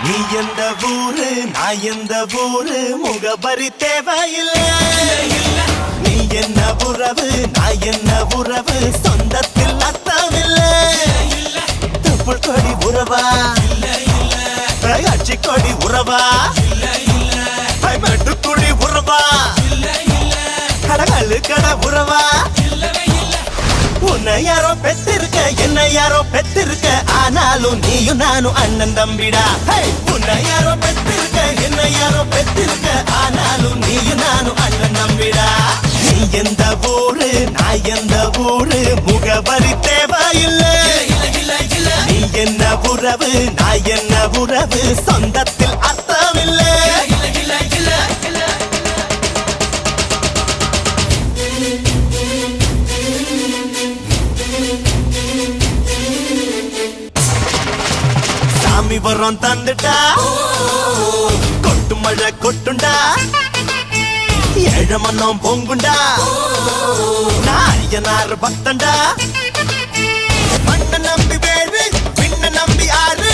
நீ எந்த ஊரு நான் எந்த ஊரு முகபரி தேவையில்லை. நீ என்ன உறவு நான் என்ன உறவு சொந்தத்தில் அர்த்தமில்லை. தொப்புள் கொடி உறவா அச்சி கொடி உறவா மெட்டுக்குடி உறவா கடகழு கட உறவா. உன்னை யாரோ பெத்திருக்க என்ன யாரோ பெத்திருக்க ஆனாலும் நீயும் நானும் அண்ணன் தம்பிடா. உன்னை யாரோ பெத்திருக்க என்ன யாரோ பெத்திருக்க ஆனாலும் நீயும் நானும் அண்ணன் தம்பிடா. நீ எந்த ஊரு நான் எந்த ஊரு முகவரி தேவையில்லை. நீ என்ன உறவு நான் என்ன உறவு சொந்தத்தில் அர்த்தமில்லை. சாமி வரம் தந்துட்டா கொட்டு மழை கொட்டுண்டா ஏழ மன்னம் பொங்குண்டா நாயனார் பக்தண்டா. மண்ண நம்பி வேறு பின்ன நம்பி ஆறு